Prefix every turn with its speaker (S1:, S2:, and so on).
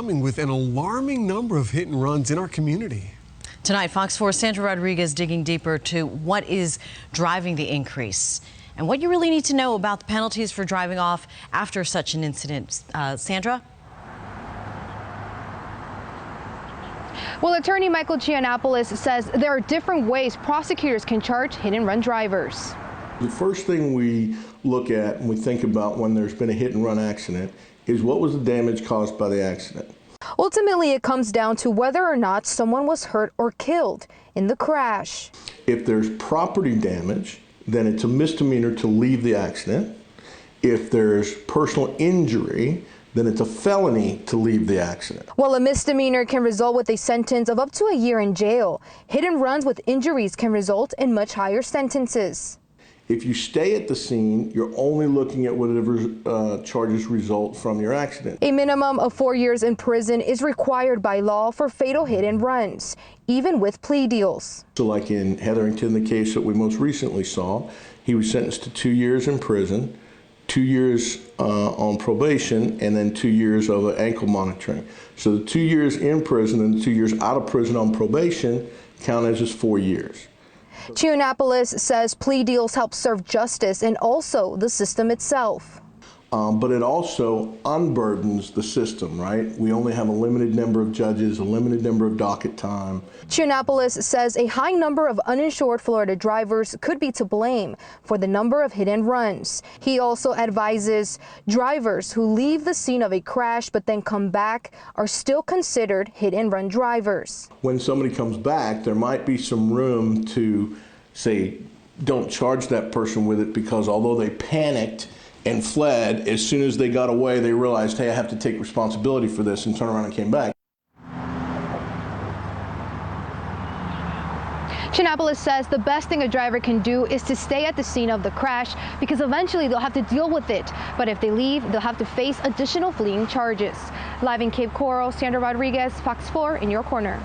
S1: coming with an alarming number of hit and runs in our community.
S2: Tonight, Fox 4's Sandra Rodriguez digging deeper to what is driving the increase and what you really need to know about the penalties for driving off after such an incident. Sandra?
S3: Well, attorney Michael Giannopoulos says there are different ways prosecutors can charge hit-and-run drivers.
S4: The first thing we look at and we think about when there's been a hit-and-run accident is what was the damage caused by the accident.
S3: Ultimately, it comes down to whether or not someone was hurt or killed in the crash.
S4: If there's property damage, then it's a misdemeanor to leave the accident. If there's personal injury, then it's a felony to leave the accident.
S3: While a misdemeanor can result with a sentence of up to a year in jail, hit and runs with injuries can result in much higher sentences.
S4: If you stay at the scene, you're only looking at whatever charges result from your accident.
S3: A minimum of 4 years in prison is required by law for fatal hit and runs, even with plea deals.
S4: So like in Hetherington, the case that we most recently saw, he was sentenced to 2 years in prison, 2 years on probation, and then 2 years of ankle monitoring. So the 2 years in prison and the 2 years out of prison on probation count as just 4 years.
S3: Giannopoulos says plea deals help serve justice and also the system itself.
S4: But it also unburdens the system, right? We only have a limited number of judges, a limited number of docket time.
S3: Giannopoulos says a high number of uninsured Florida drivers could be to blame for the number of hit and runs. He also advises drivers who leave the scene of a crash but then come back are still considered hit and run drivers.
S4: When somebody comes back, there might be some room to say, don't charge that person with it, because although they panicked and fled, as soon as they got away, they realized, hey, I have to take responsibility for this, and turned around and came back.
S3: Giannopoulos says the best thing a driver can do is to stay at the scene of the crash, because eventually they'll have to deal with it. But if they leave, they'll have to face additional fleeing charges. Live in Cape Coral, Sandra Rodriguez, Fox 4 in your corner.